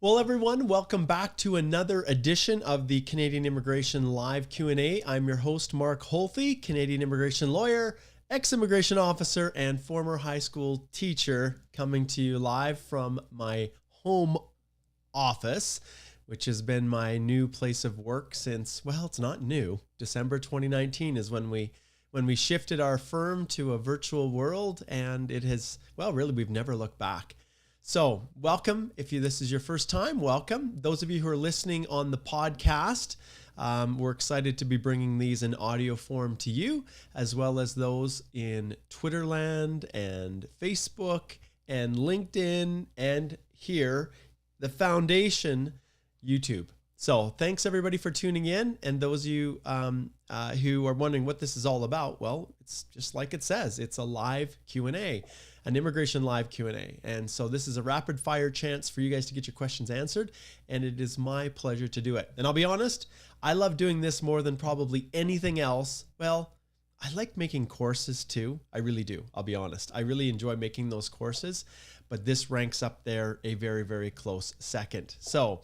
Well, everyone, welcome back to another edition of the Canadian Immigration Live Q&A. I'm your host, Mark Holthe, Canadian immigration lawyer, ex-immigration officer, and former high school teacher, coming to you live from my home office, which has been my new place of work since, well, it's not new. December 2019 is when we shifted our firm to a virtual world, and it has, well, really, we've never looked back. So welcome. If this is your first time, welcome. Those of you who are listening on the podcast, we're excited to be bringing these in audio form to you, as well as those in Twitterland and Facebook and LinkedIn and here, the Foundation YouTube. So thanks everybody for tuning in. And those of you who are wondering what this is all about, well, it's just like it says, it's a live Q&A. An immigration live Q&A. And so this is a rapid fire chance for you guys to get your questions answered. And it is my pleasure to do it. And I'll be honest, I love doing this more than probably anything else. Well, I like making courses too. I really do. I'll be honest. I really enjoy making those courses, but this ranks up there a very, very close second. So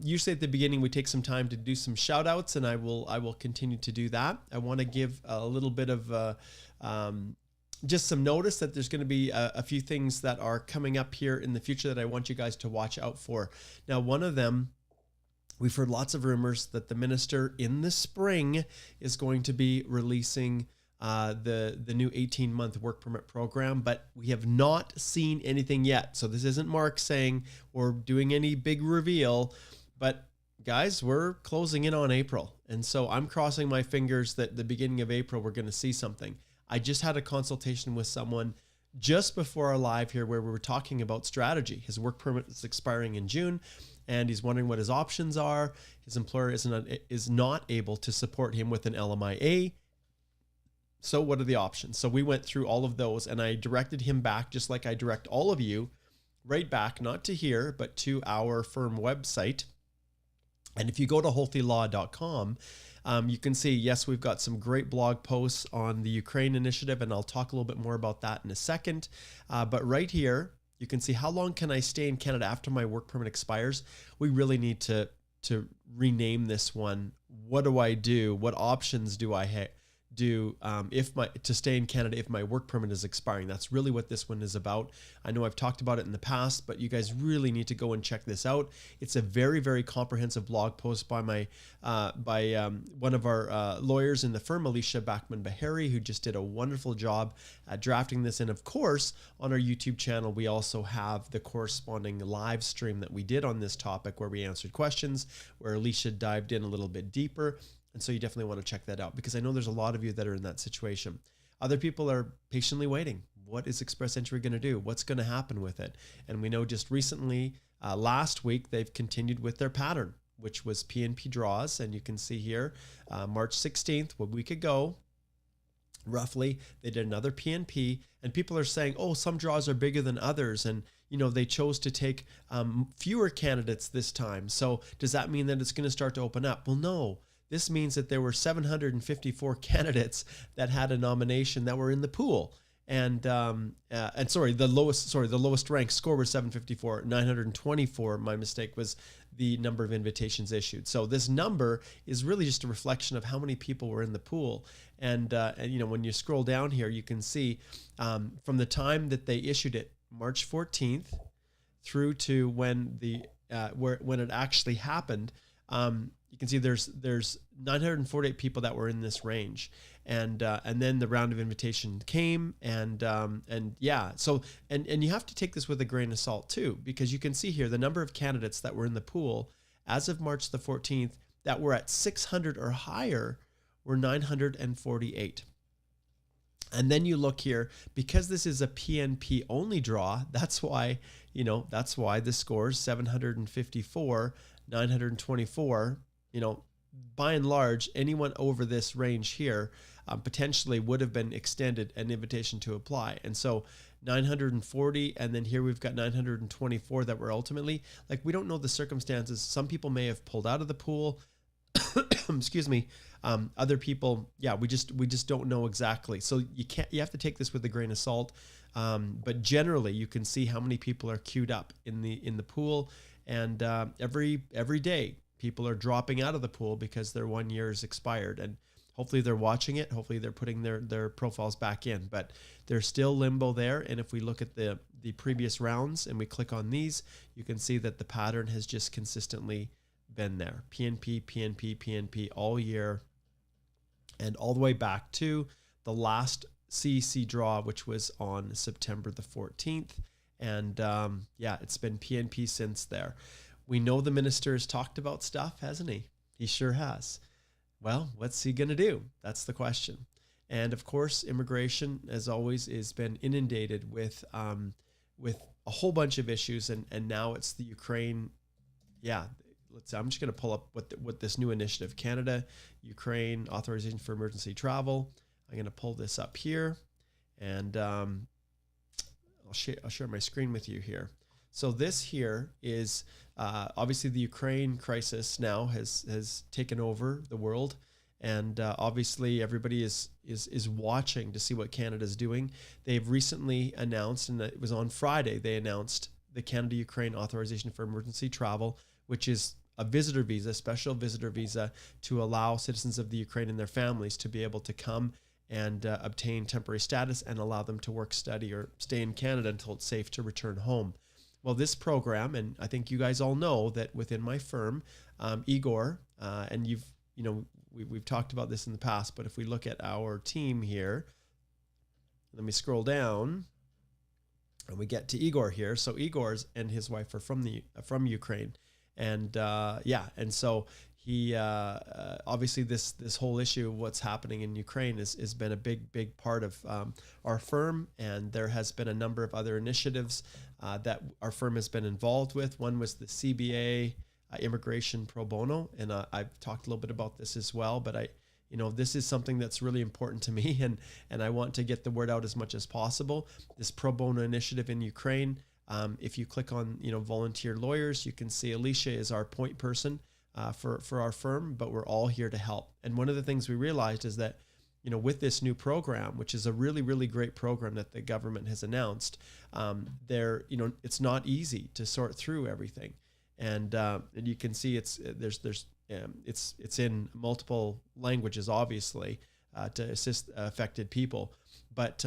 usually at the beginning, we take some time to do some shout outs, and I will continue to do that. I want to give a little bit of just some notice that there's going to be a few things that are coming up here in the future that I want you guys to watch out for. Now, one of them, we've heard lots of rumors that the minister in the spring is going to be releasing the new 18-month work permit program, but we have not seen anything yet. So this isn't Mark saying or doing any big reveal, but guys, we're closing in on April. And so I'm crossing my fingers that the beginning of April, we're going to see something. I just had a consultation with someone just before our live here where we were talking about strategy. His work permit is expiring in June, and he's wondering what his options are. His employer is not able to support him with an LMIA. So what are the options? So we went through all of those, and I directed him back, just like I direct all of you, right back, not to here, but to our firm website. And if you go to holthelaw.com, you can see, yes, we've got some great blog posts on the Ukraine initiative, and I'll talk a little bit more about that in a second. But right here, you can see how long can I stay in Canada after my work permit expires. We really need to rename this one. What do I do? What options do I do to stay in Canada if my work permit is expiring? That's really what this one is about. I know I've talked about it in the past, but you guys really need to go and check this out. It's a very, very comprehensive blog post by one of our lawyers in the firm, Alicia Backman-Bahari, who just did a wonderful job at drafting this. And of course, on our YouTube channel, we also have the corresponding live stream that we did on this topic where we answered questions, where Alicia dived in a little bit deeper. And so you definitely want to check that out, because I know there's a lot of you that are in that situation. Other people are patiently waiting. What is Express Entry going to do? What's going to happen with it? And we know just recently, last week, they've continued with their pattern, which was PNP draws. And you can see here, March 16th, a week ago, roughly, they did another PNP. And people are saying, oh, some draws are bigger than others. And they chose to take fewer candidates this time. So does that mean that it's going to start to open up? Well, no. This means that there were 754 candidates that had a nomination that were in the pool. And the lowest ranked score was 754. 924, my mistake, was the number of invitations issued. So this number is really just a reflection of how many people were in the pool. And when you scroll down here, you can see from the time that they issued it, March 14th, through to when when it actually happened. You can see there's 948 people that were in this range, and then the round of invitation came, and you have to take this with a grain of salt too, because you can see here the number of candidates that were in the pool as of March the 14th that were at 600 or higher were 948. And then you look here, because this is a PNP only draw, that's why the score is 754, 924. By and large, anyone over this range here potentially would have been extended an invitation to apply. And so 940, and then here we've got 924 that were ultimately, we don't know the circumstances. Some people may have pulled out of the pool. Excuse me. Other people, we just don't know exactly. So you have to take this with a grain of salt. But generally, you can see how many people are queued up in the pool. And every day, people are dropping out of the pool because their 1 year is expired. And hopefully they're watching it. Hopefully they're putting their profiles back in. But there's still limbo there. And if we look at the previous rounds and we click on these, you can see that the pattern has just consistently been there. PNP, PNP, PNP all year. And all the way back to the last CEC draw, which was on September the 14th. And yeah, it's been PNP since there. We know the minister has talked about stuff, hasn't he? He sure has. Well, what's he going to do? That's the question. And of course, immigration, as always, has been inundated with a whole bunch of issues. And now it's the Ukraine. Yeah, I'm just going to pull up what this new initiative, Canada, Ukraine, authorization for emergency travel. I'm going to pull this up here, and I'll share my screen with you here. So this here is obviously the Ukraine crisis now has taken over the world, and obviously everybody is watching to see what Canada's doing. They've recently announced, and it was on Friday, they announced the Canada-Ukraine authorization for emergency travel, which is a visitor visa, special visitor visa to allow citizens of the Ukraine and their families to be able to come and obtain temporary status and allow them to work, study, or stay in Canada until it's safe to return home. Well, this program, and I think you guys all know that within my firm, Igor, and we've talked about this in the past, but if we look at our team here, let me scroll down, and we get to Igor here. So Igor's and his wife are from Ukraine, and and so he obviously this whole issue of what's happening in Ukraine has been a big part of our firm, and there has been a number of other initiatives that our firm has been involved with. One was the CBA immigration pro bono, and I've talked a little bit about this as well, but this is something that's really important to me, and I want to get the word out as much as possible. This pro bono initiative in Ukraine, if you click on volunteer lawyers, you can see Alicia is our point person for our firm, but we're all here to help. And one of the things we realized is that with this new program, which is a really great program that the government has announced, it's not easy to sort through everything, and you can see it's in multiple languages, obviously, to assist affected people, but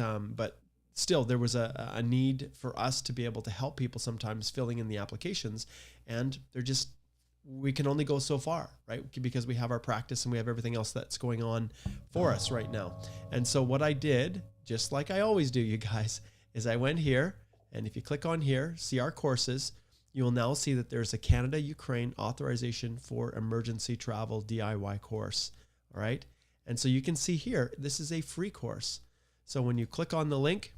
still there was a need for us to be able to help people sometimes filling in the applications, and we can only go so far, right? Because we have our practice and we have everything else that's going on for us right now. And so what I did, just like I always do, you guys, is I went here, and if you click on here, see our courses, you will now see that there's a Canada-Ukraine authorization for emergency travel DIY course, all right? And so you can see here, this is a free course. So when you click on the link,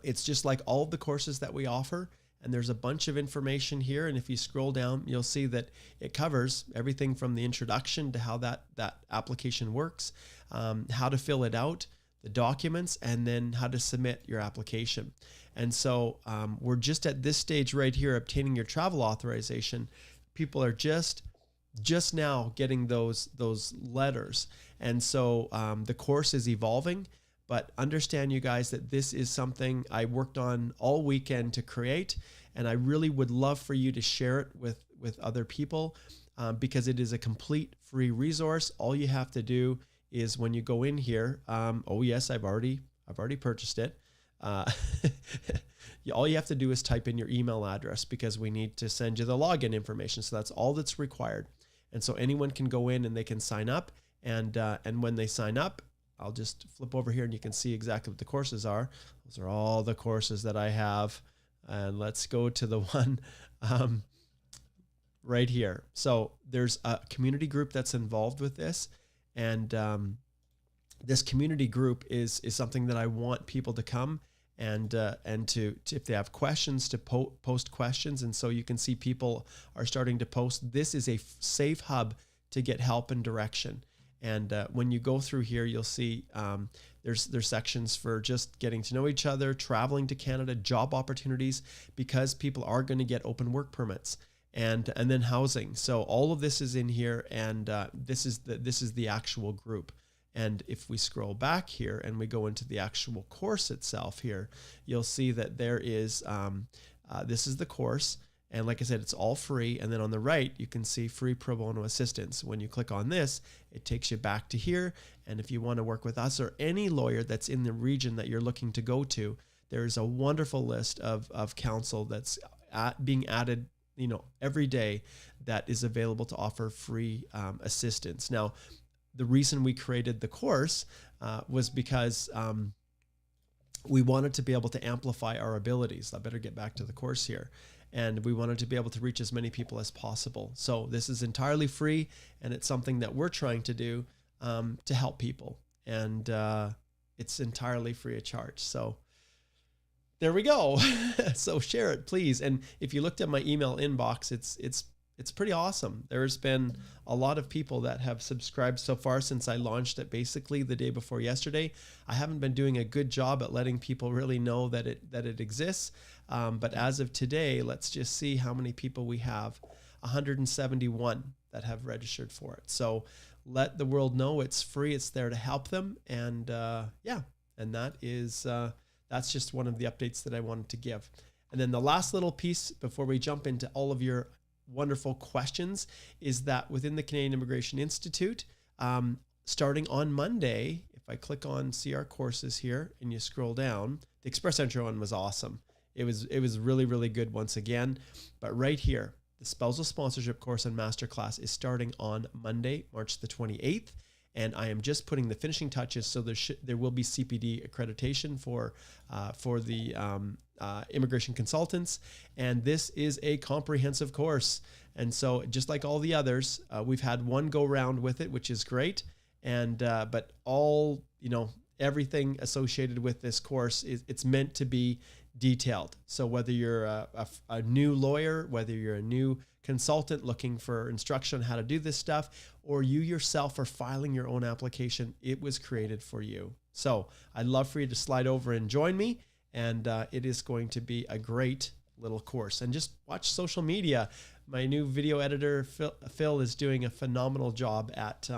it's just like all of the courses that we offer, and there's a bunch of information here. And if you scroll down, you'll see that it covers everything from the introduction to how that application works, how to fill it out, the documents, and then how to submit your application. And so we're just at this stage right here, obtaining your travel authorization. People are just now getting those letters. And so the course is evolving. But understand, you guys, that this is something I worked on all weekend to create, and I really would love for you to share it with other people because it is a complete free resource. All you have to do is when you go in here, oh yes, I've already purchased it. All you have to do is type in your email address because we need to send you the login information. So that's all that's required, and so anyone can go in and they can sign up, and when they sign up, I'll just flip over here and you can see exactly what the courses are. Those are all the courses that I have. And let's go to the one right here. So there's a community group that's involved with this. And this community group is something that I want people to come and to if they have questions, to post questions. And so you can see people are starting to post. This is a safe hub to get help and direction. And when you go through here, you'll see there's sections for just getting to know each other, traveling to Canada, job opportunities, because people are going to get open work permits, and then housing. So all of this is in here, and this is the actual group. And if we scroll back here and we go into the actual course itself here, you'll see that there is this is the course. And like I said, it's all free. And then on the right, you can see free pro bono assistance. When you click on this, it takes you back to here. And if you want to work with us or any lawyer that's in the region that you're looking to go to, there's a wonderful list of counsel that's being added, every day, that is available to offer free assistance. Now, the reason we created the course was because we wanted to be able to amplify our abilities. I better get back to the course here. And we wanted to be able to reach as many people as possible. So this is entirely free, and it's something that we're trying to do to help people. And it's entirely free of charge. So there we go. So share it, please. And if you looked at my email inbox, it's pretty awesome. There's been a lot of people that have subscribed so far since I launched it basically the day before yesterday. I haven't been doing a good job at letting people really know that it exists. But as of today, let's just see how many people we have. 171 that have registered for it. So let the world know it's free. It's there to help them. And and that's just one of the updates that I wanted to give. And then the last little piece before we jump into all of your wonderful questions is that within the Canadian Immigration Institute, starting on Monday, if I click on see our courses here and you scroll down, the Express Entry one was awesome. It was really, really good once again. But right here, the Spousal Sponsorship course and Masterclass is starting on Monday, March the 28th. And I am just putting the finishing touches, so there will be CPD accreditation for the immigration consultants. And this is a comprehensive course. And so just like all the others, we've had one go round with it, which is great. And but all, everything associated with this course it's meant to be detailed. So whether you're a new lawyer, whether you're a new consultant looking for instruction on how to do this stuff, or you yourself are filing your own application, it was created for you. So I'd love for you to slide over and join me. And it is going to be a great little course. And just watch social media. My new video editor, Phil is doing a phenomenal job at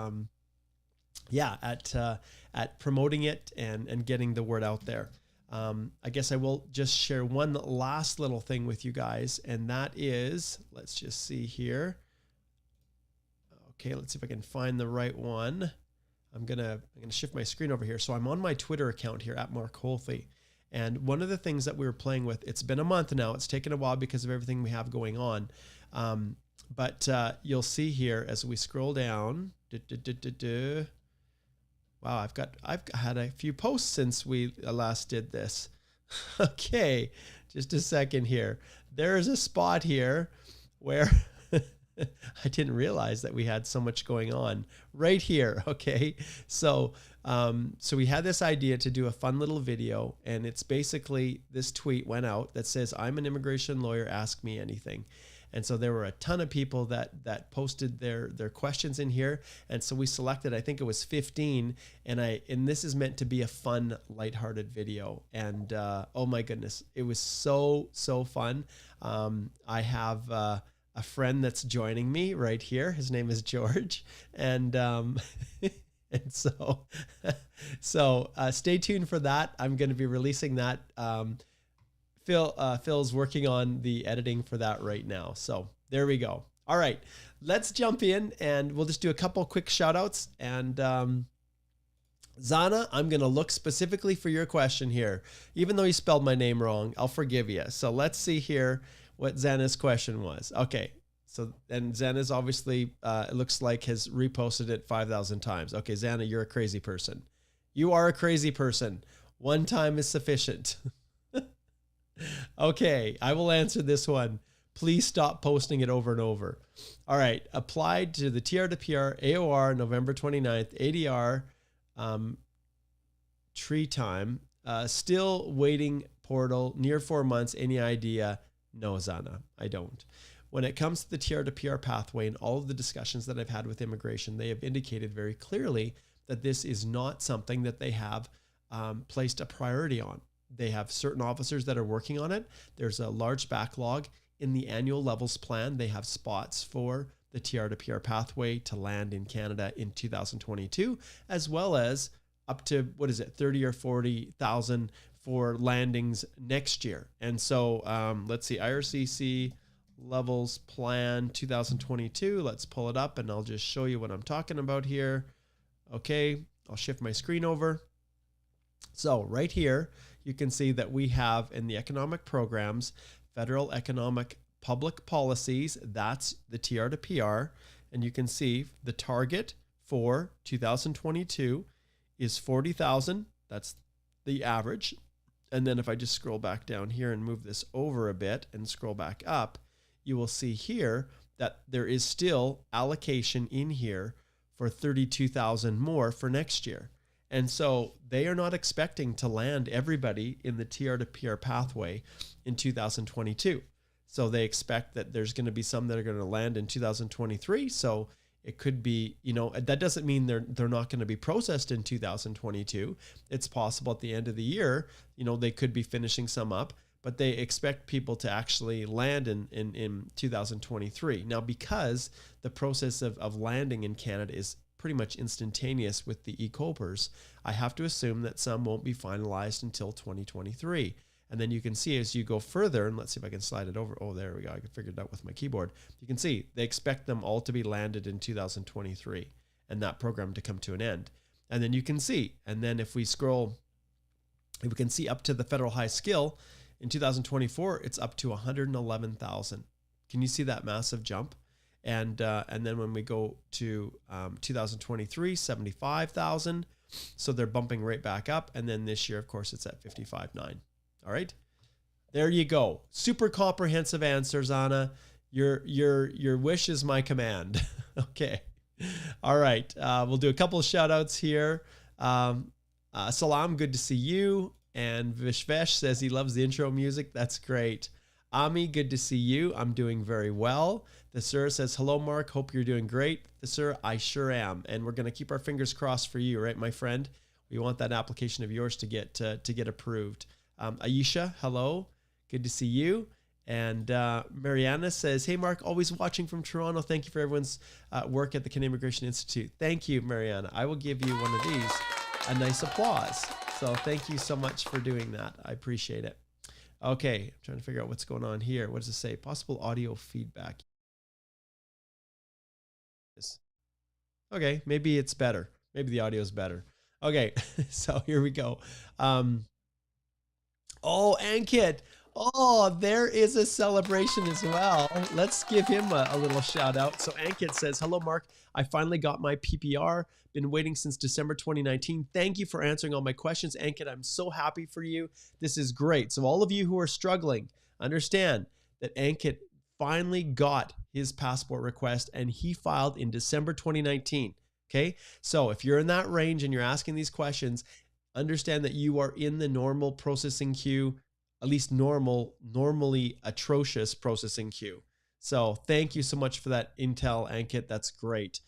promoting it and getting the word out there. I guess I will just share one last little thing with you guys, and that is, let's just see here. Okay, let's see if I can find the right one. I'm gonna shift my screen over here. So I'm on my Twitter account here at Mark Holthy. And one of the things that we were playing with, it's been a month now. It's taken a while because of everything we have going on. But you'll see here as we scroll down. Wow, I've had a few posts since we last did this. Okay, just a second here. There is a spot here where I didn't realize that we had so much going on right here. Okay, so we had this idea to do a fun little video, and it's basically this tweet went out that says, "I'm an immigration lawyer, ask me anything." And so there were a ton of people that posted their questions in here. And so we selected, I think it was 15. And this is meant to be a fun, lighthearted video. And oh my goodness, it was so fun. I have a friend that's joining me right here. His name is George. And and so stay tuned for that. I'm going to be releasing that. Phil's working on the editing for that right now. So there we go. All right, let's jump in and we'll just do a couple quick shout outs. And Zana, I'm going to look specifically for your question here. Even though you spelled my name wrong, I'll forgive you. So let's see here what Zana's question was. Okay. So, and Zana's obviously, it looks like has reposted it 5,000 times. Okay, Zana, you're a crazy person. You are a crazy person. One time is sufficient. Okay, I will answer this one. Please stop posting it over and over. All right, applied to the TR to PR, AOR, November 29th, ADR, tree time, still waiting portal, near 4 months, any idea? No, Zana, I don't. When it comes to the TR to PR pathway and all of the discussions that I've had with immigration, they have indicated very clearly that this is not something that they have placed a priority on. They have certain officers that are working on it. There's a large backlog in the annual levels plan. They have spots for the TR to PR pathway to land in Canada in 2022, as well as up to, 30 or 40,000 for landings next year. And so let's see, IRCC levels plan 2022. Let's pull it up and I'll just show you what I'm talking about here. Okay, I'll shift my screen over. So right here, you can see that we have in the economic programs, federal economic public policies, that's the TR to PR. And you can see the target for 2022 is 40,000. That's the average. And then if I just scroll back down here and move this over a bit and scroll back up, you will see here that there is still allocation in here for 32,000 more for next year. And so they are not expecting to land everybody in the TR to PR pathway in 2022. So they expect that there's going to be some that are going to land in 2023. So it could be, you know, that doesn't mean they're not going to be processed in 2022. It's possible at the end of the year, you know, they could be finishing some up, but they expect people to actually land in 2023. Now, because the process of landing in Canada is pretty much instantaneous with the e-copers, I have to assume that some won't be finalized until 2023. And then you can see as you go further, and let's see if I can slide it over. Oh, there we go. I can figure it out with my keyboard. You can see they expect them all to be landed in 2023 and that program to come to an end. And then you can see, and then if we scroll, we can see up to the federal high skill in 2024, it's up to 111,000. Can you see that massive jump? And then when we go to 2023, 75,000. So they're bumping right back up. And then this year, of course, it's at 55.9. All right. There you go. Super comprehensive answers, Anna. Your wish is my command. Okay. All right. We'll do a couple of shout outs here. Salam, good to see you. And Vishvesh says he loves the intro music. That's great. Ami, good to see you. I'm doing very well. The sir says, hello, Mark. Hope you're doing great. The sir, I sure am. And we're going to keep our fingers crossed for you, right, my friend? We want that application of yours to get approved. Aisha, hello. Good to see you. And Mariana says, hey, Mark, always watching from Toronto. Thank you for everyone's work at the Canadian Immigration Institute. Thank you, Mariana. I will give you one of these, a nice applause. So thank you so much for doing that. I appreciate it. Okay, I'm trying to figure out what's going on here. What does it say? Possible audio feedback. Okay, maybe it's better. Maybe the audio is better. Okay, so here we go. Oh, Ankit. Oh, there is a celebration as well. Let's give him a little shout out. So Ankit says, hello, Mark. I finally got my PPR. Been waiting since December 2019. Thank you for answering all my questions, Ankit. I'm so happy for you. This is great. So all of you who are struggling, understand that Ankit finally got his passport request and he filed in December 2019. Okay. So if you're in that range and you're asking these questions, understand that you are in the normal processing queue, at least normally atrocious processing queue. So thank you so much for that intel, Ankit. That's great.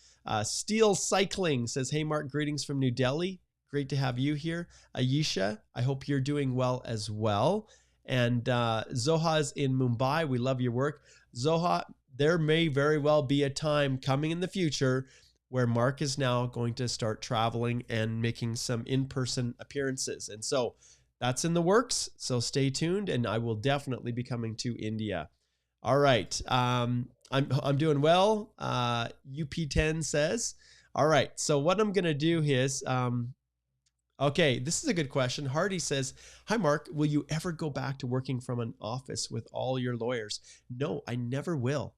Steel Cycling says, hey, Mark, greetings from New Delhi. Great to have you here. Ayesha, I hope you're doing well as well. And Zoha's in Mumbai. We love your work. Zoha, there may very well be a time coming in the future where Mark is now going to start traveling and making some in-person appearances. And so that's in the works. So stay tuned and I will definitely be coming to India. All right. I'm doing well. UP10 says, all right. So what I'm going to do is, okay, this is a good question. Hardy says, hi, Mark, will you ever go back to working from an office with all your lawyers? No, I never will.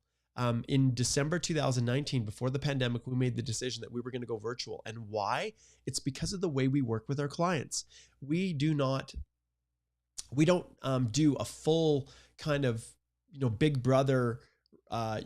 In December 2019, before the pandemic, we made the decision that we were going to go virtual. And why? It's because of the way we work with our clients. We don't do a full kind of, big brother,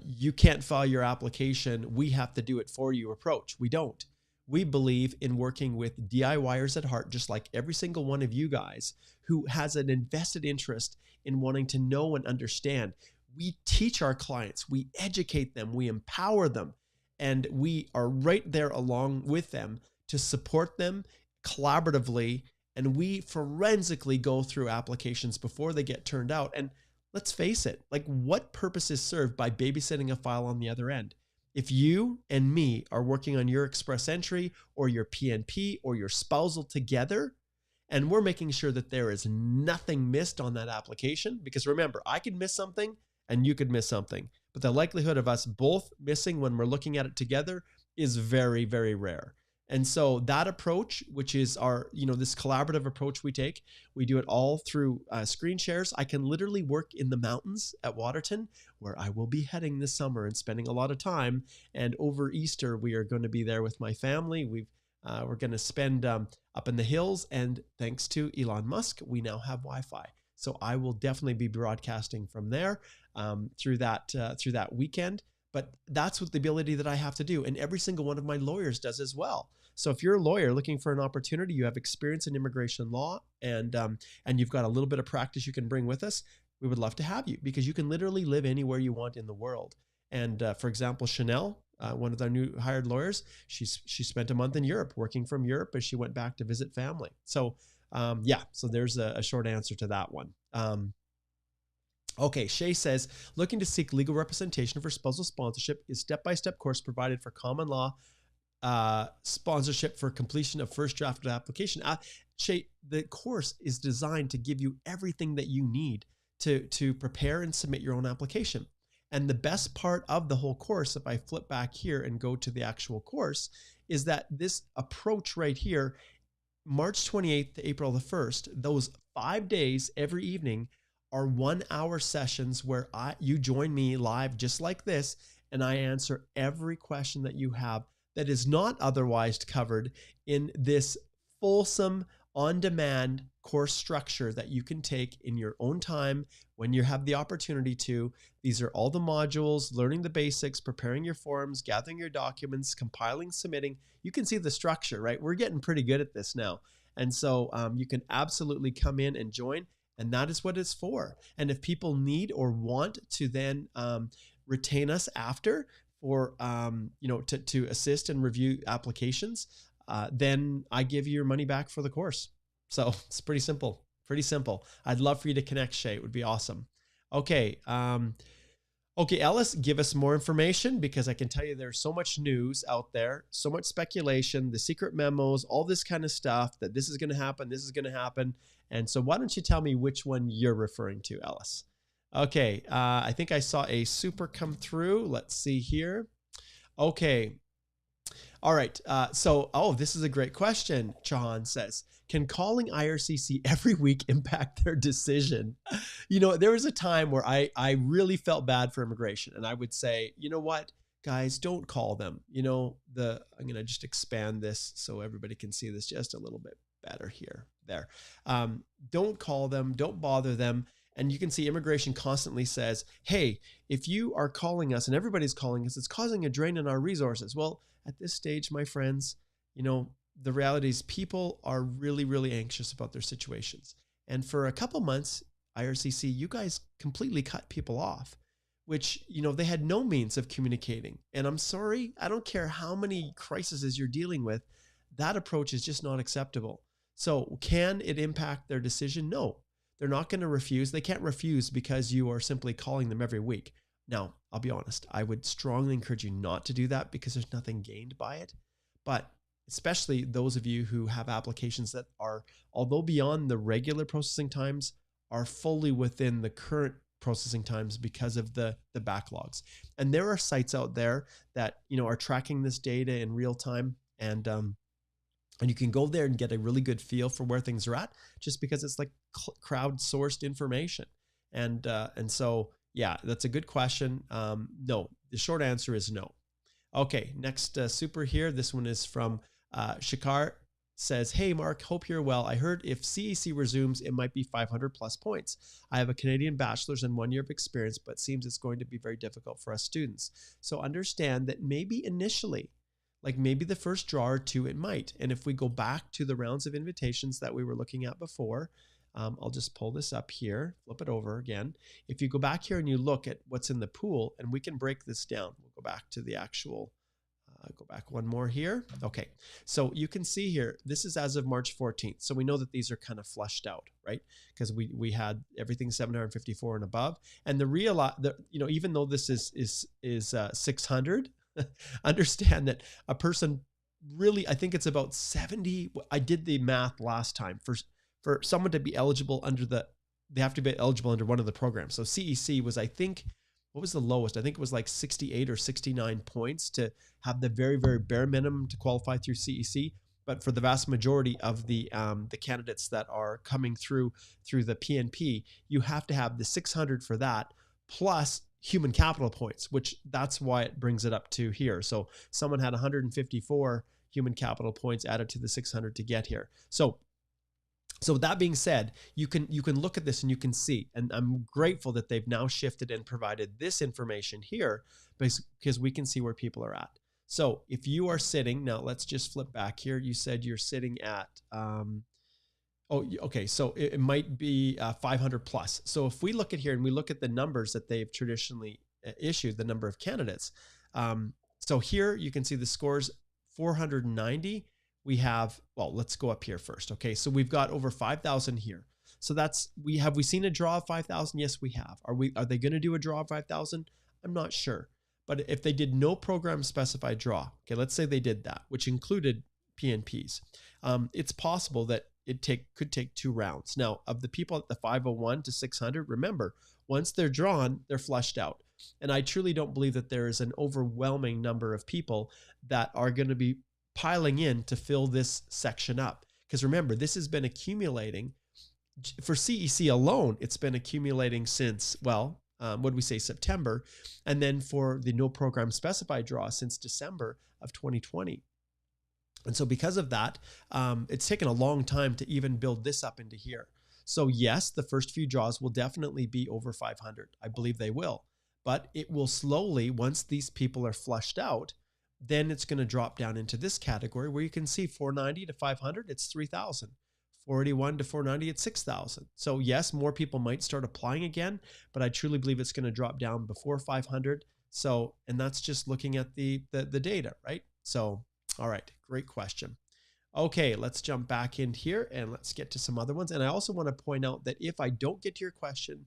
you can't file your application, we have to do it for you approach. We don't. We believe in working with DIYers at heart, just like every single one of you guys who has an invested interest in wanting to know and understand. We teach our clients, we educate them, we empower them, and we are right there along with them to support them collaboratively. And we forensically go through applications before they get turned out. And let's face it, like, what purpose is served by babysitting a file on the other end? If you and me are working on your express entry or your PNP or your spousal together, and we're making sure that there is nothing missed on that application, because remember, I could miss something and you could miss something. But the likelihood of us both missing when we're looking at it together is very, very rare. And so that approach, which is our, this collaborative approach we do it all through screen shares. I can literally work in the mountains at Waterton, where I will be heading this summer and spending a lot of time. And over Easter, we are going to be there with my family. We're going to spend up in the hills. And thanks to Elon Musk, we now have Wi-Fi. So I will definitely be broadcasting from there through that weekend. But that's what the ability that I have to do. And every single one of my lawyers does as well. So if you're a lawyer looking for an opportunity, you have experience in immigration law, and you've got a little bit of practice you can bring with us, we would love to have you, because you can literally live anywhere you want in the world. And for example, Chanel, one of our new hired lawyers, she spent a month in Europe working from Europe as she went back to visit family. So so there's a short answer to that one. Okay, Shay says, looking to seek legal representation for spousal sponsorship, is step-by-step course provided for common law sponsorship for completion of first draft of the application. Shay, the course is designed to give you everything that you need to prepare and submit your own application. And the best part of the whole course, if I flip back here and go to the actual course, is that this approach right here, March 28th to April the 1st, those 5 days every evening are 1 hour sessions where you join me live just like this, and I answer every question that you have that is not otherwise covered in this fulsome, on-demand course structure that you can take in your own time when you have the opportunity to. These are all the modules: learning the basics, preparing your forms, gathering your documents, compiling, submitting. You can see the structure, right? We're getting pretty good at this now. And so you can absolutely come in and join, and that is what it's for. And if people need or want to then retain us after for, to assist and review applications, then I give you your money back for the course. So it's pretty simple, I'd love for you to connect, Shay. It would be awesome. Okay. Okay, Ellis, give us more information, because I can tell you there's so much news out there, so much speculation, the secret memos, all this kind of stuff, that this is going to happen, this is going to happen. And so why don't you tell me which one you're referring to, Ellis? Okay, I think I saw a super come through. Let's see here. Okay. All right. This is a great question. Chahan says, can calling IRCC every week impact their decision? There was a time where I really felt bad for immigration, and I would say, you know what, guys, don't call them. I'm going to just expand this so everybody can see this just a little bit better here. There. Don't call them. Don't bother them. And you can see immigration constantly says, hey, if you are calling us and everybody's calling us, it's causing a drain on our resources. Well, at this stage, my friends, the reality is people are really, really anxious about their situations. And for a couple months, IRCC, you guys completely cut people off, which, they had no means of communicating. And I'm sorry, I don't care how many crises you're dealing with, that approach is just not acceptable. So can it impact their decision? No. They're not going to refuse. They can't refuse because you are simply calling them every week. Now, I'll be honest, I would strongly encourage you not to do that, because there's nothing gained by it. But especially those of you who have applications that are, although beyond the regular processing times, are fully within the current processing times because of the backlogs. And there are sites out there that, are tracking this data in real time, and you can go there and get a really good feel for where things are at, just because it's like crowdsourced information. And so, yeah, that's a good question. No, the short answer is no. Okay, next super here. This one is from Shikar. Says, hey, Mark, hope you're well. I heard if CEC resumes, it might be 500 plus points. I have a Canadian bachelor's and 1 year of experience, but seems it's going to be very difficult for us students. So understand that maybe initially, like maybe the first draw or two, it might. And if we go back to the rounds of invitations that we were looking at before, I'll just pull this up here, flip it over again. If you go back here and you look at what's in the pool, and we can break this down. We'll go back to the actual, go back one more here. Okay, so you can see here, this is as of March 14th. So we know that these are kind of flushed out, right? Because we had everything 754 and above. And the real, even though this is 600, understand that a person really, I think it's about 70. I did the math last time for someone to be eligible under they have to be eligible under one of the programs. So CEC was, I think, what was the lowest? I think it was like 68 or 69 points to have the very, very bare minimum to qualify through CEC. But for the vast majority of the candidates that are coming through the PNP, you have to have the 600 for that plus human capital points, which that's why it brings it up to here. So someone had 154 human capital points added to the 600 to get here. So with that being said, you can look at this and you can see, and I'm grateful that they've now shifted and provided this information here because we can see where people are at. So if you are sitting, now let's just flip back here. You said you're sitting at, okay, so it might be 500 plus. So if we look at here and we look at the numbers that they've traditionally issued, the number of candidates. So here you can see the scores 490. We have, well, let's go up here first. Okay, so we've got over 5,000 here. So have we seen a draw of 5,000? Yes, we have. Are they going to do a draw of 5,000? I'm not sure. But if they did no program specified draw, okay, let's say they did that, which included PNPs, it's possible that it could take 2 rounds. Now, of the people at the 501 to 600, remember, once they're drawn, they're flushed out. And I truly don't believe that there is an overwhelming number of people that are going to be piling in to fill this section up. Because remember, this has been accumulating for CEC alone. It's been accumulating since, well, what do we say, September, and then for the no program specified draw since December of 2020. And so because of that, it's taken a long time to even build this up into here. So yes, the first few draws will definitely be over 500. I believe they will, but it will slowly, once these people are flushed out, then it's going to drop down into this category where you can see 490 to 500, it's 3,000. 481 to 490, it's 6,000. So yes, more people might start applying again, but I truly believe it's going to drop down before 500. So, and that's just looking at the data, right? So, all right, great question. Okay, let's jump back in here and let's get to some other ones. And I also want to point out that if I don't get to your question,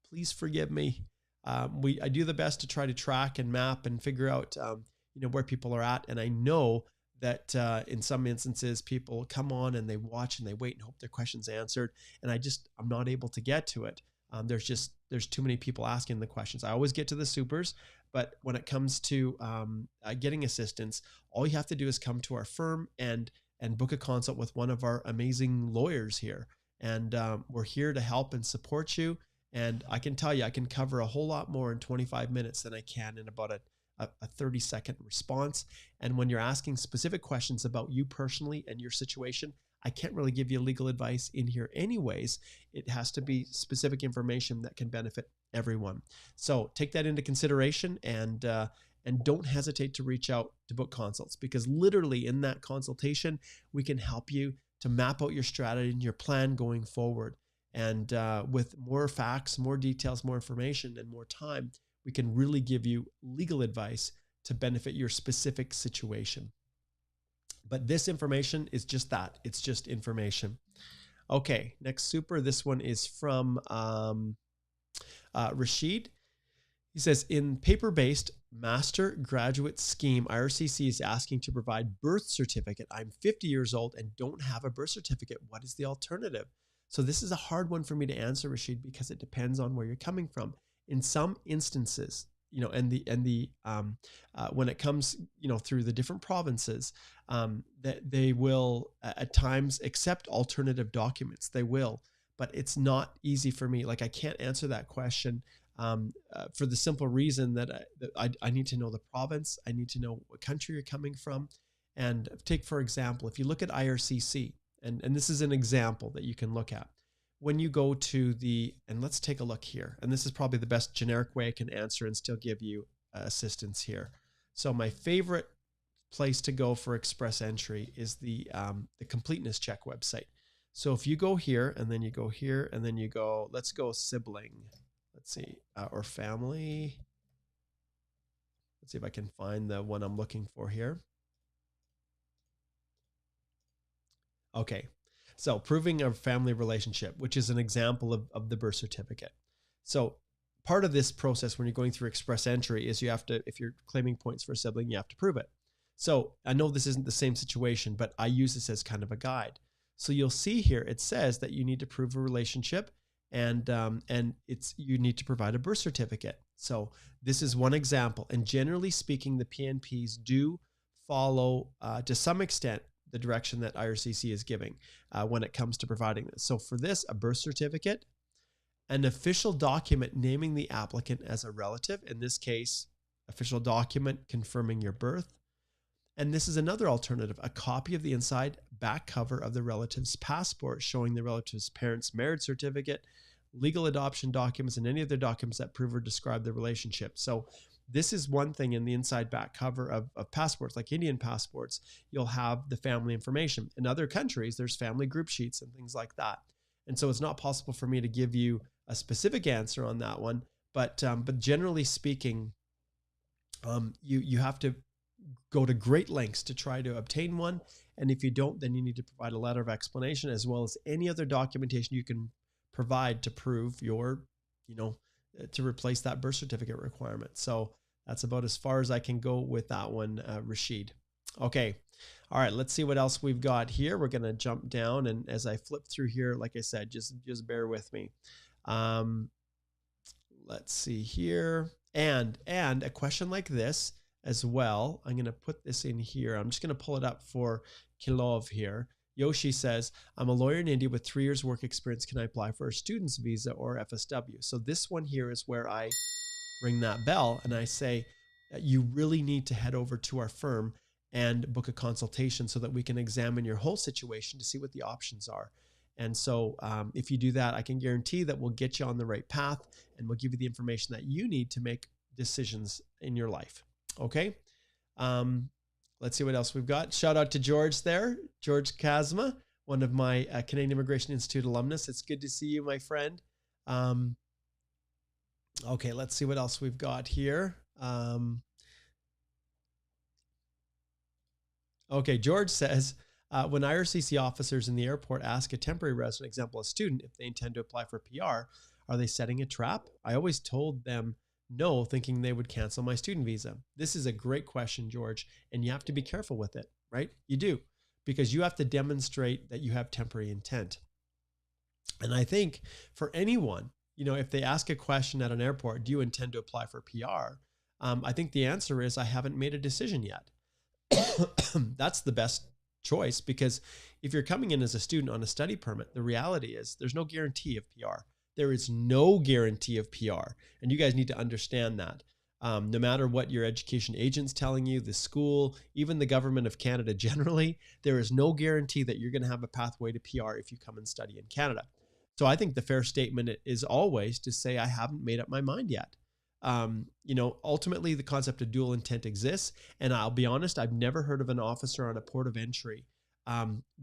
please forgive me. I do the best to try to track and map and figure out where people are at. And I know that in some instances, people come on and they watch and they wait and hope their question's answered. And I'm not able to get to it. There's too many people asking the questions. I always get to the supers, but when it comes to getting assistance, all you have to do is come to our firm and book a consult with one of our amazing lawyers here. And we're here to help and support you. And I can tell you, I can cover a whole lot more in 25 minutes than I can in about a 30-second response. And when you're asking specific questions about you personally and your situation, I can't really give you legal advice in here anyways. It has to be specific information that can benefit everyone. So take that into consideration and don't hesitate to reach out to book consults, because literally in that consultation, we can help you to map out your strategy and your plan going forward. And with more facts, more details, more information, and more time, we can really give you legal advice to benefit your specific situation. But this information is just that. It's just information. Okay, next super. This one is from Rashid. He says, in paper-based master graduate scheme, IRCC is asking to provide birth certificate. I'm 50 years old and don't have a birth certificate. What is the alternative? So this is a hard one for me to answer, Rashid, because it depends on where you're coming from. In some instances, when it comes, through the different provinces, that they will at times accept alternative documents. They will, but it's not easy for me. Like, I can't answer that question for the simple reason that I need to know the province. I need to know what country you're coming from. And take, for example, if you look at IRCC, and this is an example that you can look at. When you go to and let's take a look here. And this is probably the best generic way I can answer and still give you assistance here. So my favorite place to go for express entry is the completeness check website. So if you go here and then you go here and then you go, let's go sibling, let's see, or family. Let's see if I can find the one I'm looking for here. Okay. So proving a family relationship, which is an example of the birth certificate. So part of this process when you're going through express entry is you have to, if you're claiming points for a sibling, you have to prove it. So I know this isn't the same situation, but I use this as kind of a guide. So you'll see here, it says that you need to prove a relationship and you need to provide a birth certificate. So this is one example. And generally speaking, the PNPs do follow to some extent the direction that IRCC is giving when it comes to providing this. So for this, a birth certificate, an official document naming the applicant as a relative, in this case, official document confirming your birth. And this is another alternative, a copy of the inside back cover of the relative's passport showing the relative's parents' marriage certificate, legal adoption documents, and any other documents that prove or describe the relationship. So this is one thing in the inside back cover of passports, like Indian passports, you'll have the family information. In other countries, there's family group sheets and things like that. And so it's not possible for me to give you a specific answer on that one. But generally speaking, you have to go to great lengths to try to obtain one. And if you don't, then you need to provide a letter of explanation as well as any other documentation you can provide to prove your, to replace that birth certificate requirement. So that's about as far as I can go with that one, Rashid. Okay. All right. Let's see what else we've got here. We're going to jump down. And as I flip through here, like I said, just bear with me. Let's see here. And a question like this as well. I'm going to put this in here. I'm just going to pull it up for Kilov here. Yoshi says, I'm a lawyer in India with 3 years work experience. Can I apply for a student's visa or FSW? So this one here is where I ring that bell and I say, you really need to head over to our firm and book a consultation so that we can examine your whole situation to see what the options are. And so if you do that, I can guarantee that we'll get you on the right path and we'll give you the information that you need to make decisions in your life. Okay. Let's see what else we've got. Shout out to George there. George Kazma, one of my Canadian Immigration Institute alumnus. It's good to see you, my friend. Okay, let's see what else we've got here. Okay, George says, when IRCC officers in the airport ask a temporary resident, example, a student, if they intend to apply for PR, are they setting a trap? I always told them no, thinking they would cancel my student visa. This is a great question, George, and you have to be careful with it, right? You do, because you have to demonstrate that you have temporary intent. And I think for anyone, if they ask a question at an airport, do you intend to apply for PR? I think the answer is I haven't made a decision yet. That's the best choice, because if you're coming in as a student on a study permit, the reality is there's no guarantee of PR. There is no guarantee of PR. And you guys need to understand that. No matter what your education agent's telling you, the school, even the government of Canada generally, there is no guarantee that you're going to have a pathway to PR if you come and study in Canada. So I think the fair statement is always to say, I haven't made up my mind yet. Ultimately the concept of dual intent exists. And I'll be honest, I've never heard of an officer on a port of entry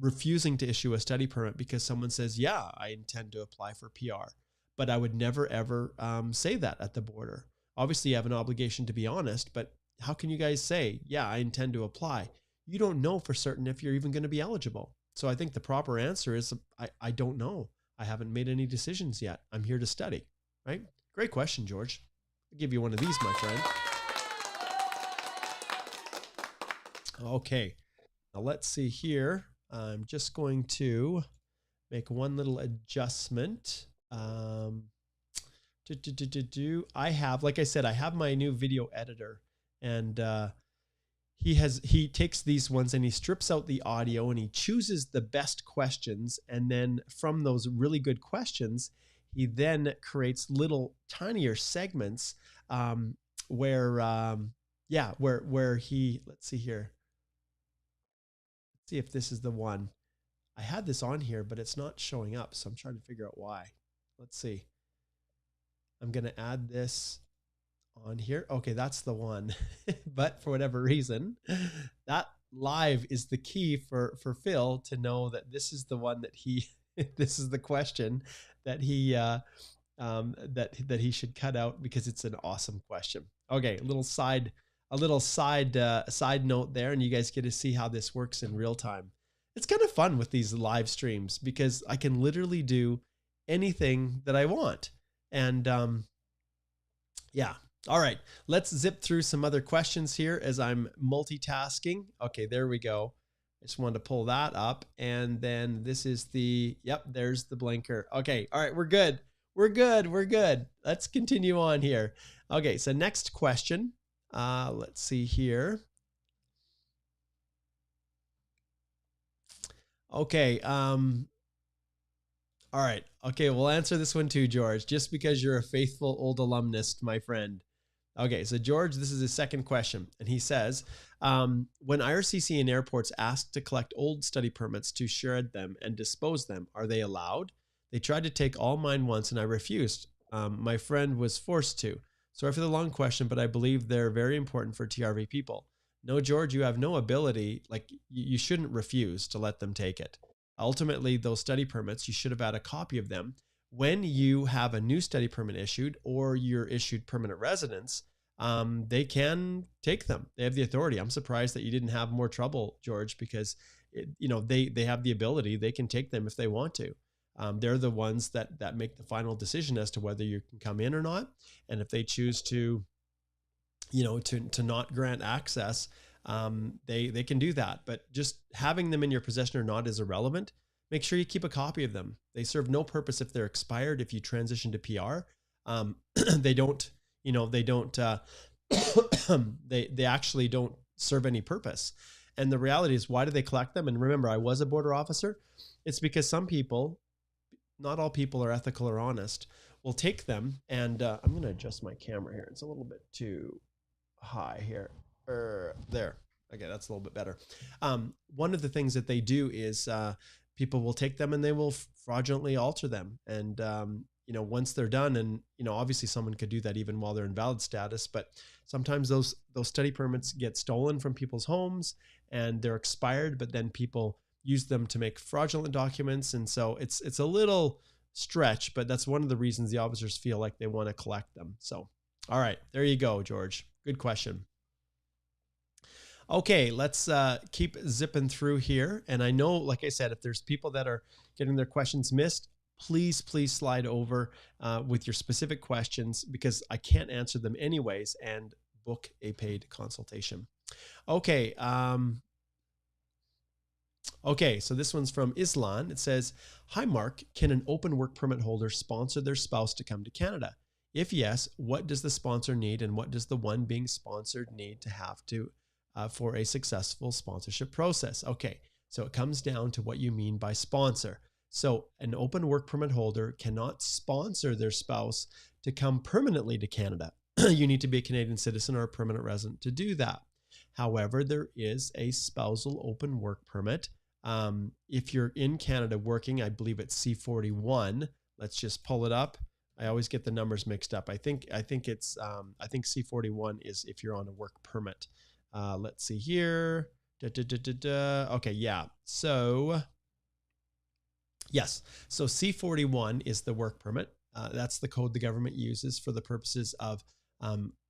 refusing to issue a study permit because someone says, yeah, I intend to apply for PR. But I would never, ever say that at the border. Obviously, you have an obligation to be honest, but how can you guys say, yeah, I intend to apply? You don't know for certain if you're even going to be eligible. So I think the proper answer is, I don't know. I haven't made any decisions yet. I'm here to study, right? Great question, George. I'll give you one of these, my friend. Okay. Now let's see here. I'm just going to make one little adjustment. I have, like I said, I have my new video editor, and he takes these ones and he strips out the audio and he chooses the best questions. And then from those really good questions, he then creates little tinier segments where he, let's see here. Let's see if this is the one. I had this on here, but it's not showing up. So I'm trying to figure out why. Let's see. I'm going to add this on here. Okay, that's the one. But for whatever reason, that live is the key for Phil to know that this is the one that this is the question that he that he should cut out because it's an awesome question. Okay, a little side note there, and you guys get to see how this works in real time. It's kind of fun with these live streams because I can literally do anything that I want. And yeah. All right. Let's zip through some other questions here as I'm multitasking. Okay, there we go. I just wanted to pull that up. And then this is there's the blinker. Okay. All right. We're good. We're good. We're good. Let's continue on here. Okay, so next question. Let's see here. Okay. All right. Okay, we'll answer this one too, George, just because you're a faithful old alumnus, my friend. Okay, so George, this is his second question. And he says, when IRCC and airports ask to collect old study permits to shred them and dispose them, are they allowed? They tried to take all mine once and I refused. My friend was forced to. Sorry for the long question, but I believe they're very important for TRV people. No, George, you have no ability. Like, you shouldn't refuse to let them take it. Ultimately, those study permits, you should have had a copy of them. When you have a new study permit issued or you're issued permanent residence, they can take them. They have the authority. I'm surprised that you didn't have more trouble, George, because they have the ability. They can take them if they want to. They're the ones that make the final decision as to whether you can come in or not. And if they choose to, to not grant access, they can do that. But just having them in your possession or not is irrelevant. Make sure you keep a copy of them. They serve no purpose if they're expired. If you transition to PR, they don't. They actually don't serve any purpose. And the reality is, why do they collect them? And remember, I was a border officer. It's because some people, not all people are ethical or honest, will take them. And I'm going to adjust my camera here. It's a little bit too high here. There. Okay, that's a little bit better. One of the things that they do is people will take them and they will fraudulently alter them. And once they're done, and obviously someone could do that even while they're in valid status, but sometimes those study permits get stolen from people's homes and they're expired, but then people use them to make fraudulent documents. And so it's a little stretch, but that's one of the reasons the officers feel like they want to collect them. So, all right, there you go, George. Good question. Okay, let's keep zipping through here. And I know, like I said, if there's people that are getting their questions missed, please slide over with your specific questions, because I can't answer them anyways, and book a paid consultation. Okay. Okay, so this one's from Islan. It says, hi, Mark, can an open work permit holder sponsor their spouse to come to Canada? If yes, what does the sponsor need, and what does the one being sponsored need to have to for a successful sponsorship process? Okay, so it comes down to what you mean by sponsor. So an open work permit holder cannot sponsor their spouse to come permanently to Canada. You need to be a Canadian citizen or a permanent resident to do that. However, there is a spousal open work permit. If you're in Canada working, I believe it's C41. Let's just pull it up. I always get the numbers mixed up. I think C41 is if you're on a work permit. Let's see here. Okay, yeah. So yes. So C41 is the work permit. That's the code the government uses for the purposes of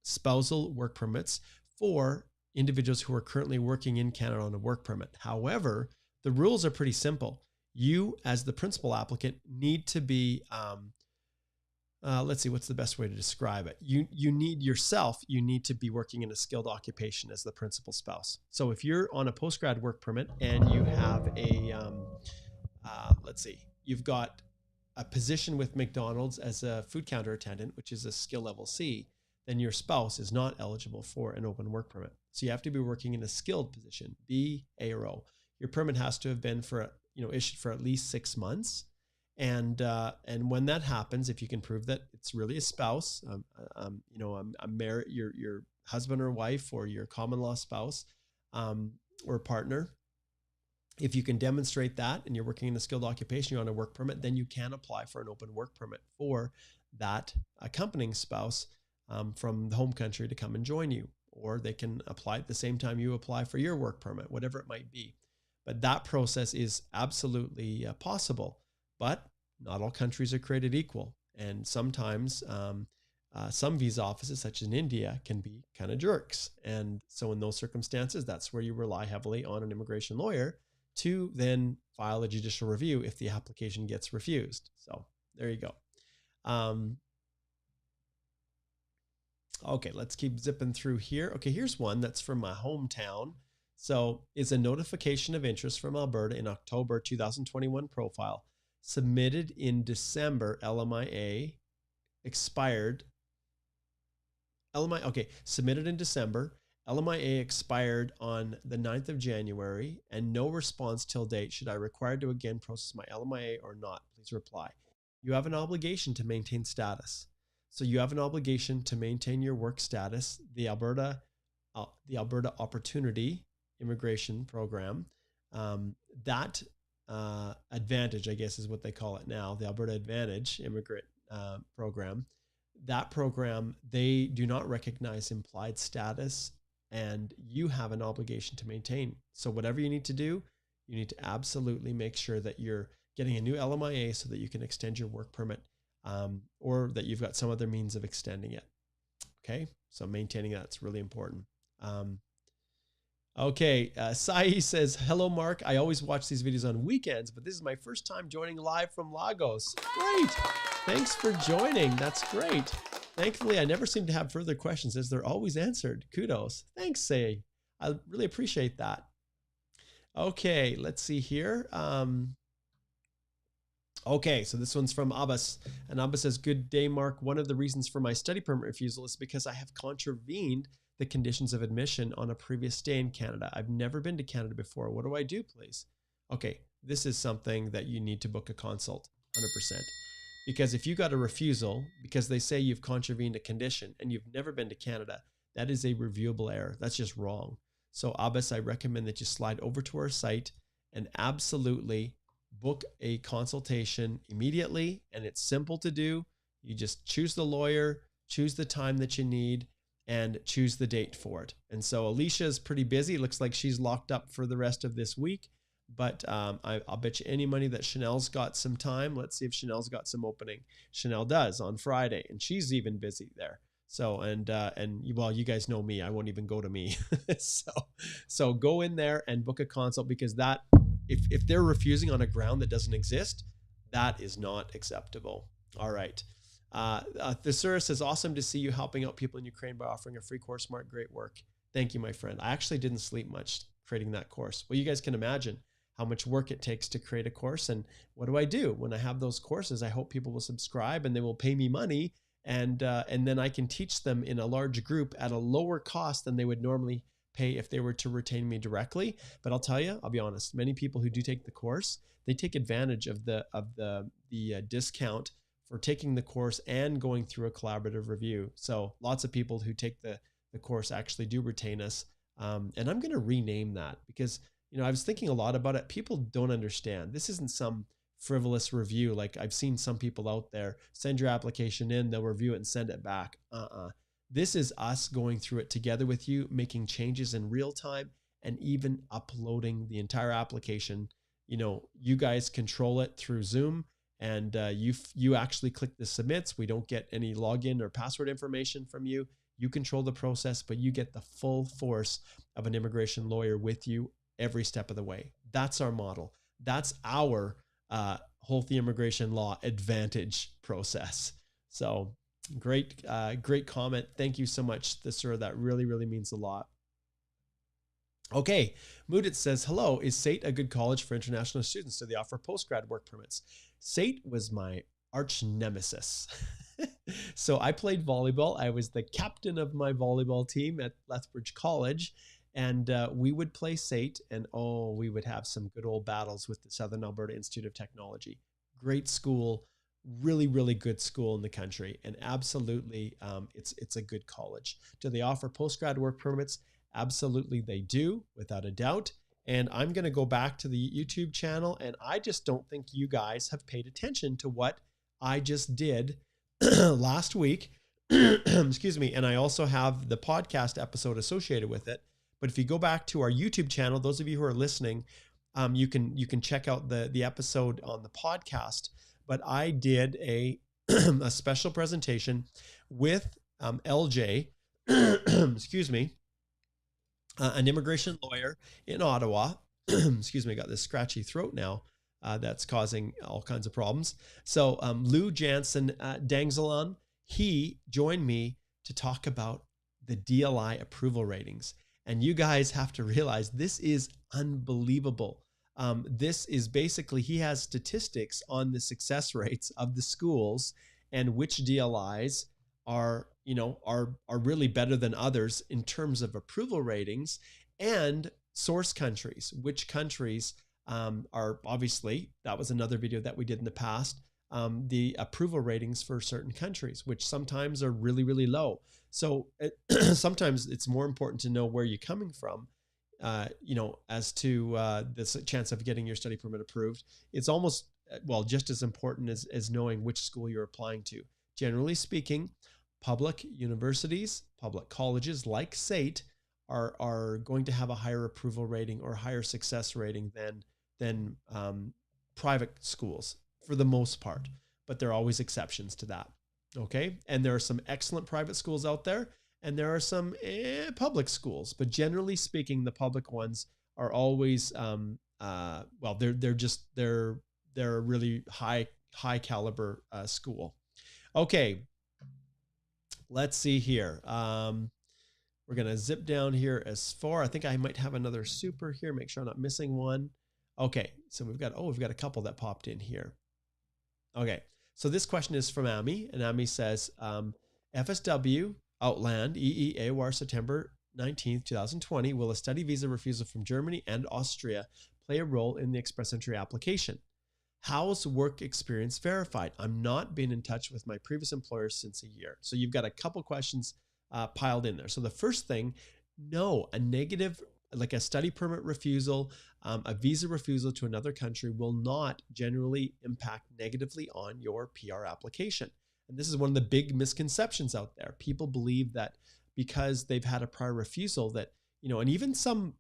spousal work permits for individuals who are currently working in Canada on a work permit. However, the rules are pretty simple. You, as the principal applicant, need to be, let's see, what's the best way to describe it? You need to be working in a skilled occupation as the principal spouse. So if you're on a postgrad work permit and you have let's see, you've got a position with McDonald's as a food counter attendant, which is a skill level C, then your spouse is not eligible for an open work permit. So you have to be working in a skilled position, B, A, or O. Your permit has to have been issued for at least 6 months. And when that happens, if you can prove that it's really a spouse, your husband or wife, or your common law spouse, or partner, if you can demonstrate that and you're working in a skilled occupation, you're on a work permit, then you can apply for an open work permit for that accompanying spouse from the home country to come and join you. Or they can apply at the same time you apply for your work permit, whatever it might be. But that process is absolutely possible. But not all countries are created equal. And sometimes some visa offices, such as in India, can be kind of jerks. And so in those circumstances, that's where you rely heavily on an immigration lawyer to then file a judicial review if the application gets refused. So there you go. Okay, let's keep zipping through here. Okay, here's one that's from my hometown. So is a notification of interest from Alberta in October 2021 profile submitted in December, LMIA expired. Submitted in December. LMIA expired on the 9th of January and no response till date. Should I require to again process my LMIA or not? Please reply. You have an obligation to maintain status. So you have an obligation to maintain your work status. The Alberta Opportunity Immigration Program, that Advantage, I guess is what they call it now, the Alberta Advantage Immigrant Program. That program, they do not recognize implied status, and you have an obligation to maintain. So whatever you need to do, you need to absolutely make sure that you're getting a new LMIA so that you can extend your work permit, or that you've got some other means of extending it. Okay, so maintaining that's really important. Okay, Sai says, hello, Mark. I always watch these videos on weekends, but this is my first time joining live from Lagos. Great. Thanks for joining. That's great. Thankfully, I never seem to have further questions as they're always answered. Kudos. Thanks, Sai. I really appreciate that. Okay, let's see here. Okay, so this one's from Abbas, and Abbas says, good day, Mark. One of the reasons for my study permit refusal is because I have contravened the conditions of admission on a previous stay in Canada. I've never been to Canada before. What do I do, please? Okay, this is something that you need to book a consult, 100%. Because if you got a refusal because they say you've contravened a condition and you've never been to Canada, that is a reviewable error. That's just wrong. So Abbas, I recommend that you slide over to our site and absolutely book a consultation immediately. And it's simple to do. You just choose the lawyer, choose the time that you need, and choose the date for it. And so Alicia is pretty busy. Looks like she's locked up for the rest of this week. But I'll bet you any money that Chanel's got some time. Let's see if Chanel's got some opening. Chanel does on Friday, and she's even busy there. So, and well, you guys know me. I won't even go to me. So go in there and book a consult, because that, if they're refusing on a ground that doesn't exist, that is not acceptable. All right. Thesura says, awesome to see you helping out people in Ukraine by offering a free course, Mark. Great work. Thank you, my friend. I actually didn't sleep much creating that course. Well, you guys can imagine how much work it takes to create a course. And what do I do when I have those courses? I hope people will subscribe and they will pay me money. And then I can teach them in a large group at a lower cost than they would normally pay if they were to retain me directly. But I'll tell you, I'll be honest, many people who do take the course, they take advantage of the discount for taking the course and going through a collaborative review. So lots of people who take the course actually do retain us. And I'm going to rename that because, I was thinking a lot about it. People don't understand. This isn't some frivolous review. Like I've seen some people out there send your application in, they'll review it and send it back. This is us going through it together with you, making changes in real time and even uploading the entire application. You guys control it through Zoom, and you actually click the submits. We don't get any login or password information from you. You control the process, but you get the full force of an immigration lawyer with you every step of the way. That's our model. That's our Holthe Immigration Law Advantage process. So great comment. Thank you so much, sir. That really, really means a lot. Okay, Moodit says, hello, is SAIT a good college for international students? Do they offer postgrad work permits? SAIT was my arch nemesis. So I played volleyball. I was the captain of my volleyball team at Lethbridge College, and we would play SAIT, and we would have some good old battles with the Southern Alberta Institute of Technology. Great school, really, really good school in the country, and absolutely, it's a good college. Do they offer postgrad work permits? Absolutely, they do, without a doubt. And I'm going to go back to the YouTube channel, and I just don't think you guys have paid attention to what I just did last week. Excuse me. And I also have the podcast episode associated with it. But if you go back to our YouTube channel, those of you who are listening, you can check out the episode on the podcast. But I did a special presentation with LJ, excuse me, an immigration lawyer in Ottawa. Excuse me, I got this scratchy throat now that's causing all kinds of problems. So Lou Jansen Dangsalon, he joined me to talk about the DLI approval ratings. And you guys have to realize this is unbelievable. This is basically, he has statistics on the success rates of the schools and which DLIs are, are really better than others in terms of approval ratings, and source countries, which countries are obviously, that was another video that we did in the past, the approval ratings for certain countries, which sometimes are really, really low. So sometimes it's more important to know where you're coming from, as to this chance of getting your study permit approved. It's almost, well, just as important as knowing which school you're applying to. Generally speaking, public universities, public colleges like SAIT are going to have a higher approval rating or higher success rating than private schools for the most part, but there are always exceptions to that. Okay. And there are some excellent private schools out there, and there are some public schools, but generally speaking, the public ones are always, well, they're a really high caliber school. Okay. Let's see here. We're going to zip down here as far. I think I might have another super here. Make sure I'm not missing one. Okay. So we've got a couple that popped in here. Okay. So this question is from Amy, and Amy says, FSW Outland EEAOR September 19th, 2020, will a study visa refusal from Germany and Austria play a role in the express entry application? How's work experience verified? I'm not been in touch with my previous employer since a year. So you've got a couple questions piled in there. So the first thing, no, a negative, like a study permit refusal, a visa refusal to another country will not generally impact negatively on your PR application. And this is one of the big misconceptions out there. People believe that because they've had a prior refusal that, and even some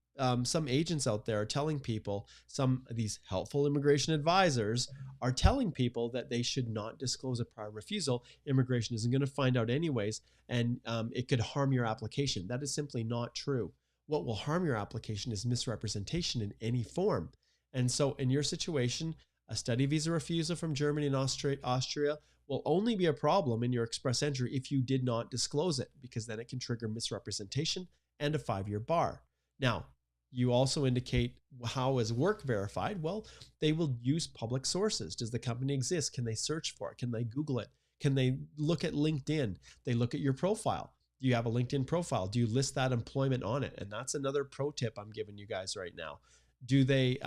agents out there are telling people, some of these helpful immigration advisors are telling people that they should not disclose a prior refusal. Immigration isn't going to find out anyways, and it could harm your application. That is simply not true. What will harm your application is misrepresentation in any form. And so in your situation, a study visa refusal from Germany and Austria will only be a problem in your express entry if you did not disclose it, because then it can trigger misrepresentation and a 5-year bar. Now, you also indicate how is work verified? Well, they will use public sources. Does the company exist? Can they search for it? Can they Google it? Can they look at LinkedIn? They look at your profile. Do you have a LinkedIn profile? Do you list that employment on it? And that's another pro tip I'm giving you guys right now. Do they,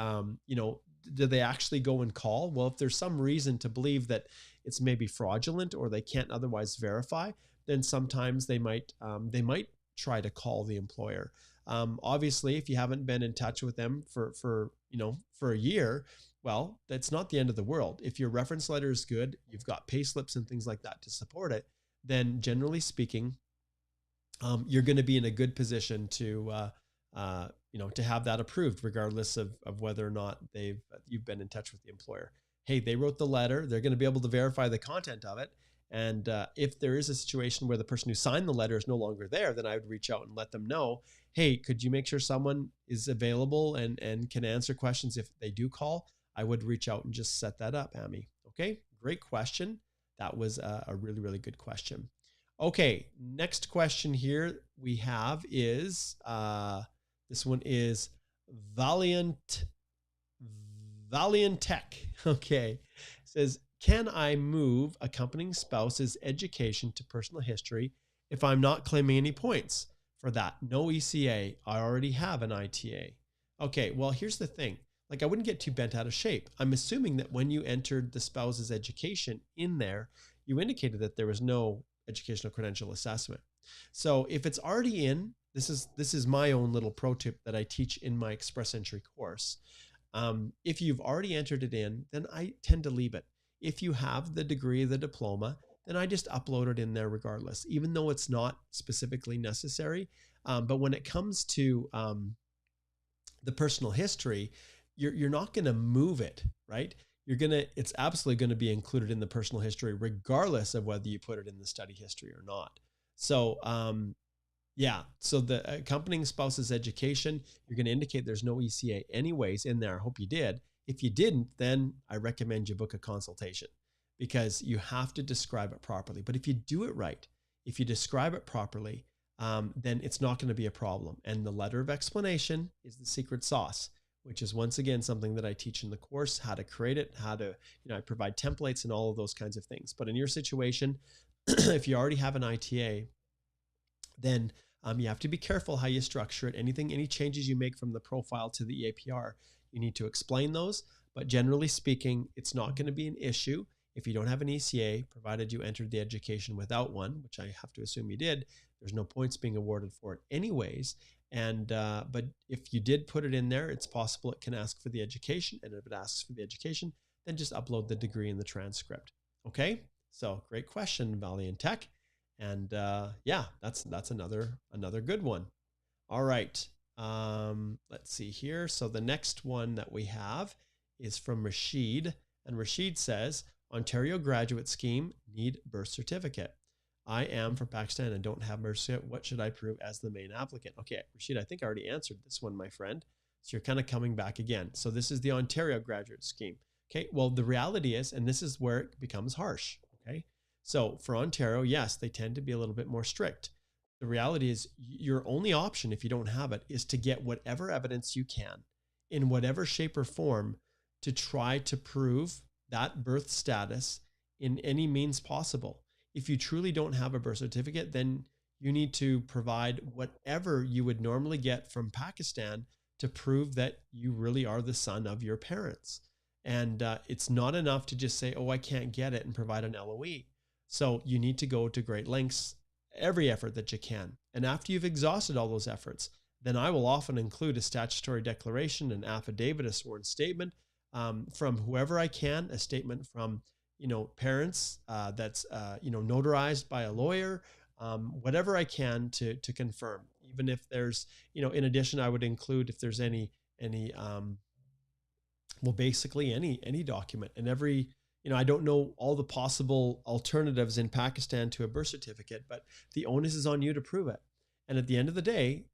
do they actually go and call? Well, if there's some reason to believe that it's maybe fraudulent or they can't otherwise verify, then sometimes they might try to call the employer. Obviously, if you haven't been in touch with them for a year, well, that's not the end of the world. If your reference letter is good, you've got pay slips and things like that to support it, then generally speaking, you're going to be in a good position to have that approved, regardless of whether or not you've been in touch with the employer. Hey, they wrote the letter. They're going to be able to verify the content of it. And if there is a situation where the person who signed the letter is no longer there, then I would reach out and let them know, hey, could you make sure someone is available and can answer questions if they do call? I would reach out and just set that up, Amy. Okay, great question. That was a really, really good question. Okay, next question here we have is, this one is Valiant Tech. Okay, it says, can I move accompanying spouse's education to personal history if I'm not claiming any points for that? No ECA. I already have an ITA. Okay, well, here's the thing. Like, I wouldn't get too bent out of shape. I'm assuming that when you entered the spouse's education in there, you indicated that there was no educational credential assessment. So if it's already in, this is my own little pro tip that I teach in my express entry course. If you've already entered it in, then I tend to leave it. If you have the degree, the diploma, then I just upload it in there regardless, even though it's not specifically necessary. But when it comes to the personal history, you're not going to move it, right? It's absolutely going to be included in the personal history, regardless of whether you put it in the study history or not. So, so the accompanying spouse's education, you're going to indicate there's no ECA anyways in there. I hope you did. If you didn't, then I recommend you book a consultation, because you have to describe it properly. But if you do it right, if you describe it properly, then it's not going to be a problem. And the letter of explanation is the secret sauce. which is once again something that I teach in the course, how to create it, how to, I provide templates and all of those kinds of things. But in your situation, if you already have an ITA, then you have to be careful how you structure it. Any changes you make from the profile to the APR, you need to explain those. But generally speaking, it's not going to be an issue if you don't have an ECA, provided you entered the education without one, which I have to assume you did. There's no points being awarded for it anyways. And but if you did put it in there, it's possible it can ask for the education. And if it asks for the education, then just upload the degree and the transcript. Okay, so great question, Valiant Tech. And yeah, that's another good one. All right, let's see here. So the next one that we have is from Rashid, and Rashid says, Ontario graduate scheme, need birth certificate. I am from Pakistan and don't have birth certificate. What should I prove as the main applicant? Okay, Rashid, I think I already answered this one, my friend. So you're kind of coming back again. So this is the Ontario graduate scheme. Okay, well, the reality is, and this is where it becomes harsh. Okay, so for Ontario, yes, they tend to be a little bit more strict. The reality is your only option, if you don't have it, is to get whatever evidence you can in whatever shape or form to try to prove that birth status in any means possible. If you truly don't have a birth certificate, then you need to provide whatever you would normally get from Pakistan to prove that you really are the son of your parents. And it's not enough to just say, oh, I can't get it and provide an LOE. So you need to go to great lengths, every effort that you can. And after you've exhausted all those efforts, then I will often include a statutory declaration, an affidavit, a sworn statement from whoever I can, a statement from, parents that's, notarized by a lawyer, whatever I can to confirm. Even if there's, in addition, I would include if there's any basically any document and every, I don't know all the possible alternatives in Pakistan to a birth certificate, but the onus is on you to prove it. And at the end of the day,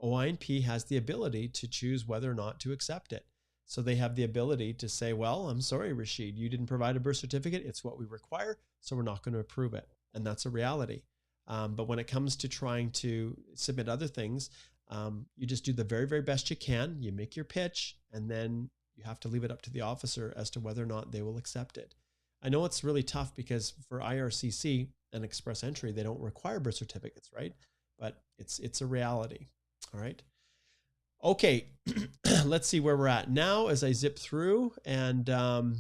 OINP has the ability to choose whether or not to accept it. So they have the ability to say, well, I'm sorry, Rashid, you didn't provide a birth certificate. It's what we require, so we're not going to approve it. And that's a reality. But when it comes to trying to submit other things, you just do the very, very best you can. You make your pitch, and then you have to leave it up to the officer as to whether or not they will accept it. I know it's really tough because for IRCC and express entry, they don't require birth certificates, right? But it's a reality. All right. Okay, let's see where we're at now as I zip through. And all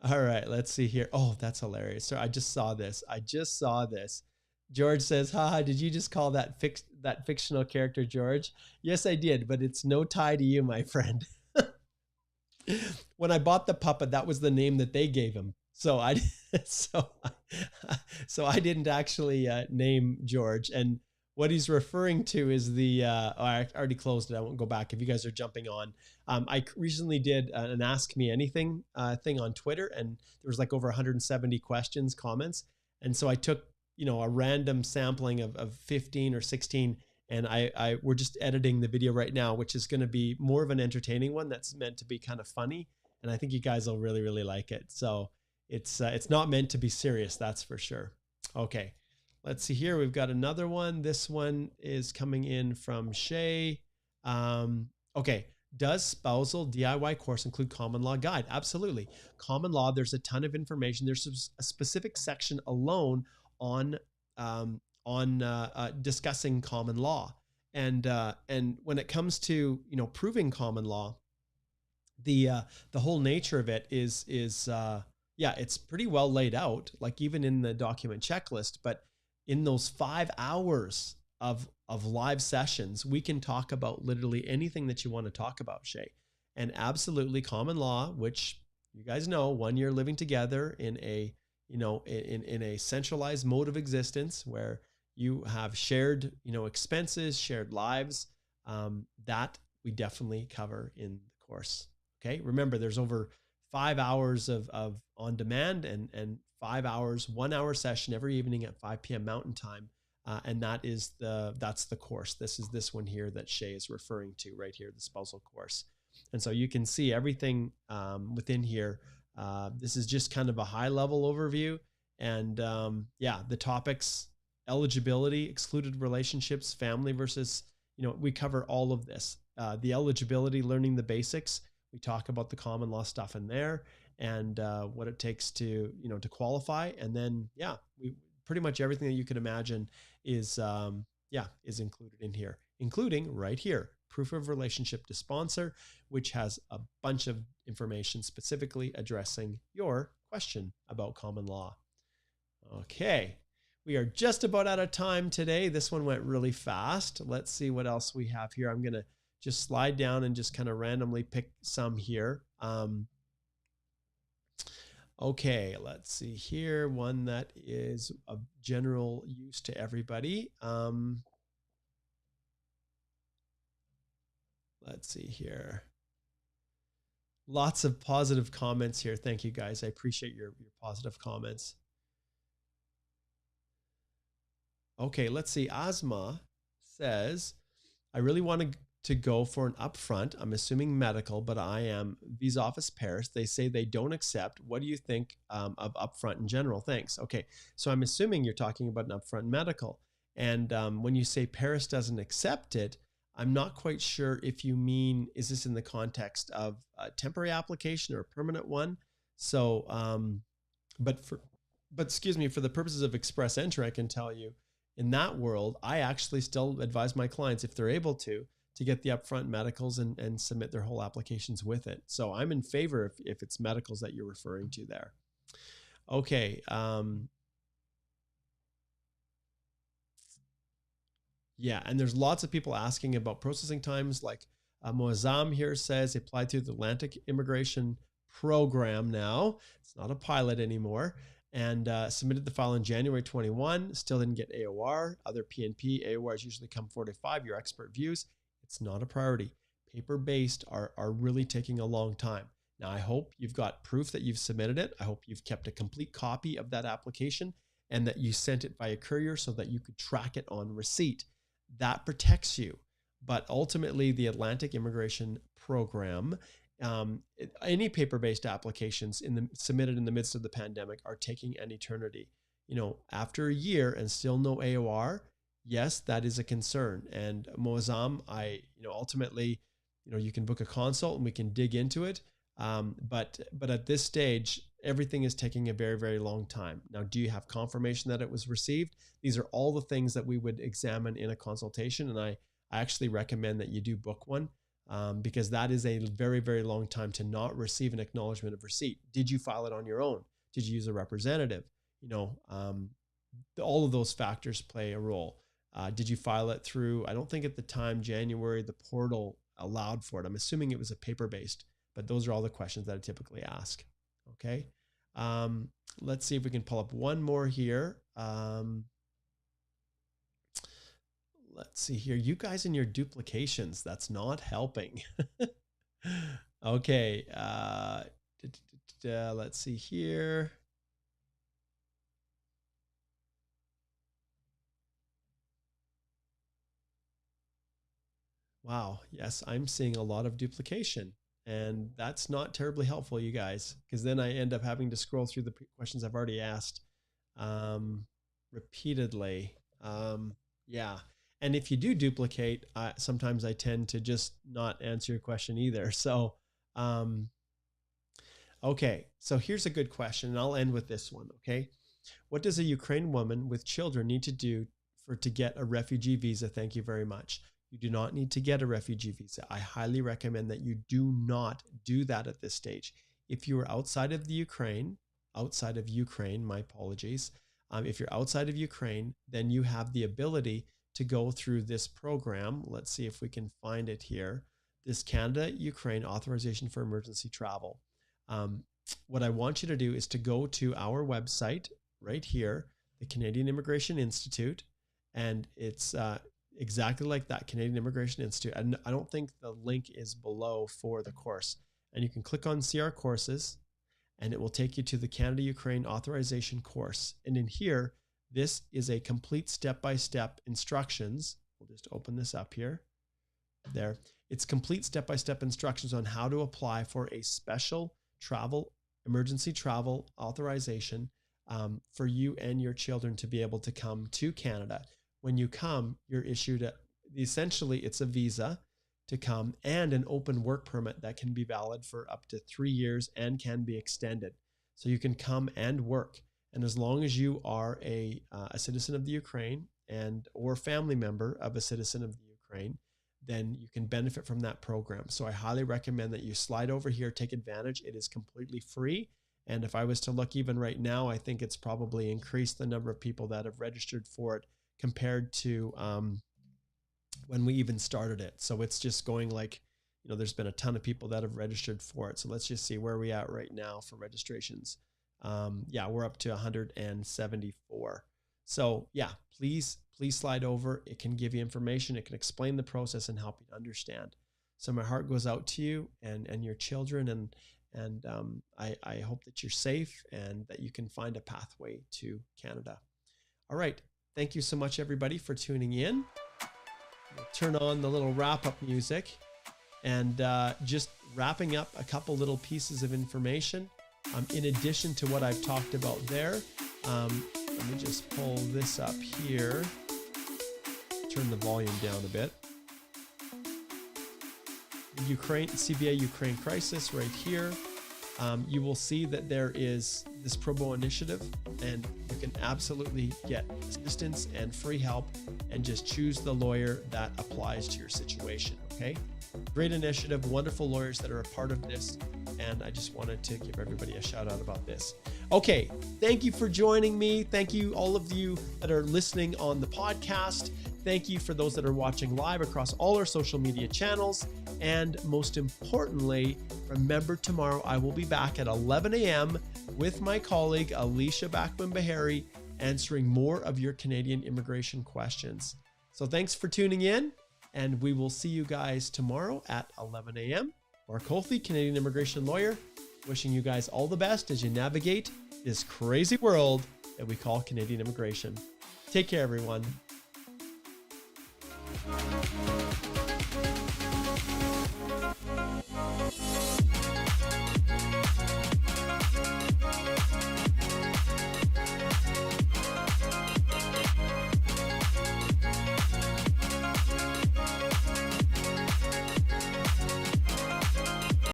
right, let's see here. Oh, that's hilarious. So I just saw this. George says, haha, did you just call that fictional character George? Yes, I did, but it's no tie to you, my friend. When I bought the puppet, that was the name that they gave him. So I didn't actually name George. And what he's referring to is I already closed it. I won't go back if you guys are jumping on. I recently did an Ask Me Anything thing on Twitter, and there was like over 170 questions, comments. And so I took, a random sampling of 15 or 16, and we're just editing the video right now, which is going to be more of an entertaining one that's meant to be kind of funny. And I think you guys will really, really like it. So it's not meant to be serious, that's for sure. Okay. Let's see here. We've got another one. This one is coming in from Shay. Okay. Does spousal DIY course include common law guide? Absolutely. Common law, there's a ton of information. There's a specific section alone on discussing common law. And when it comes to, proving common law, the whole nature of it is it's pretty well laid out, like even in the document checklist, but in those 5 hours of live sessions, we can talk about literally anything that you want to talk about, Shay. And absolutely common law, which you guys know, 1 year living together in a, in a centralized mode of existence where you have shared, expenses, shared lives, that we definitely cover in the course. Okay. Remember, there's over 5 hours of on demand and 5 hours, 1 hour session every evening at 5 p.m. Mountain Time. And that's the course. This is this one here that Shay is referring to right here, the spousal course. And so you can see everything within here. This is just kind of a high level overview. And the topics: eligibility, excluded relationships, family versus, we cover all of this. The eligibility, learning the basics. We talk about the common law stuff in there and what it takes to, to qualify. And then, we pretty much everything that you could imagine is included in here, including right here, proof of relationship to sponsor, which has a bunch of information specifically addressing your question about common law. Okay. We are just about out of time today. This one went really fast. Let's see what else we have here. I'm going to just slide down and just kind of randomly pick some here. Okay, let's see here. One that is of general use to everybody. Let's see here. Lots of positive comments here. Thank you guys. I appreciate your positive comments. Okay, let's see. Asma says, I really want to go for an upfront. I'm assuming medical, but I am visa office Paris. They say they don't accept. What do you think of upfront in general? Thanks. Okay, so I'm assuming you're talking about an upfront medical. And when you say Paris doesn't accept it, I'm not quite sure if you mean, is this in the context of a temporary application or a permanent one? So, but excuse me, for the purposes of express entry, I can tell you, in that world, I actually still advise my clients, if they're able to get the upfront medicals and submit their whole applications with it. So I'm in favor if it's medicals that you're referring to there. Okay. Yeah, and there's lots of people asking about processing times. Like Moazam here says, applied through the Atlantic Immigration Program now. It's not a pilot anymore. And submitted the file in January 21, still didn't get AOR. Other PNP, AORs usually come 4 to 5, your expert views. It's not a priority. Paper-based are really taking a long time. Now, I hope you've got proof that you've submitted it. I hope you've kept a complete copy of that application and that you sent it via courier so that you could track it on receipt. That protects you. But ultimately, the Atlantic Immigration Program, any paper-based applications submitted in the midst of the pandemic are taking an eternity. After a year and still no AOR, yes, that is a concern. And Moazam, ultimately, you can book a consult and we can dig into it. But at this stage, everything is taking a very, very long time. Now, do you have confirmation that it was received? These are all the things that we would examine in a consultation. And I actually recommend that you do book one. Because that is a very, very long time to not receive an acknowledgement of receipt. Did you file it on your own? Did you use a representative? All of those factors play a role. Did you file it through, I don't think at the time, January, the portal allowed for it. I'm assuming it was a paper-based, but those are all the questions that I typically ask. Okay. Let's see if we can pull up one more here. Let's see here. You guys and your duplications, that's not helping. Okay. Let's see here. Wow. Yes, I'm seeing a lot of duplication. And that's not terribly helpful, you guys, because then I end up having to scroll through the questions I've already asked repeatedly. Yeah. And if you do duplicate, sometimes I tend to just not answer your question either. So, okay. So here's a good question, and I'll end with this one. Okay. What does a Ukrainian woman with children need to do to get a refugee visa? Thank you very much. You do not need to get a refugee visa. I highly recommend that you do not do that at this stage. If you are outside of the Ukraine, my apologies. If you're outside of Ukraine, then you have the ability to go through this program. Let's see if we can find it here. This Canada-Ukraine Authorization for Emergency Travel. What I want you to do is to go to our website right here, the Canadian Immigration Institute, and it's exactly like that, Canadian Immigration Institute. And I don't think the link is below for the course. And you can click on CR courses, and it will take you to the Canada-Ukraine Authorization course. And in here, this is a complete step-by-step instructions. We'll just open this up here. There. It's complete step-by-step instructions on how to apply for a special emergency travel authorization for you and your children to be able to come to Canada. When you come, you're issued essentially it's a visa to come and an open work permit that can be valid for up to 3 years and can be extended. So you can come and work. And as long as you are a citizen of the Ukraine or family member of a citizen of the Ukraine, then you can benefit from that program. So I highly recommend that you slide over here, take advantage. It is completely free. And if I was to look even right now, I think it's probably increased the number of people that have registered for it compared to when we even started it. So it's just going like, there's been a ton of people that have registered for it. So let's just see where we at right now for registrations. Yeah, we're up to 174. So yeah, please slide over. It can give you information. It can explain the process and help you understand. So my heart goes out to you and your children. And I hope that you're safe and that you can find a pathway to Canada. All right. Thank you so much, everybody, for tuning in. We'll turn on the little wrap-up music and just wrapping up a couple little pieces of information. In addition to what I've talked about there, let me just pull this up here. Turn the volume down a bit. CBA Ukraine crisis right here. You will see that there is this Pro Bono initiative, and you can absolutely get assistance and free help and just choose the lawyer that applies to your situation, okay? Great initiative, wonderful lawyers that are a part of this, and I just wanted to give everybody a shout out about this. Okay, thank you for joining me. Thank you, all of you that are listening on the podcast. Thank you for those that are watching live across all our social media channels. And most importantly, remember tomorrow I will be back at 11 a.m. with my colleague, Alicia Backman-Bahari, answering more of your Canadian immigration questions. So thanks for tuning in, and we will see you guys tomorrow at 11 a.m. Mark Holthe, Canadian immigration lawyer, wishing you guys all the best as you navigate this crazy world that we call Canadian immigration. Take care, everyone.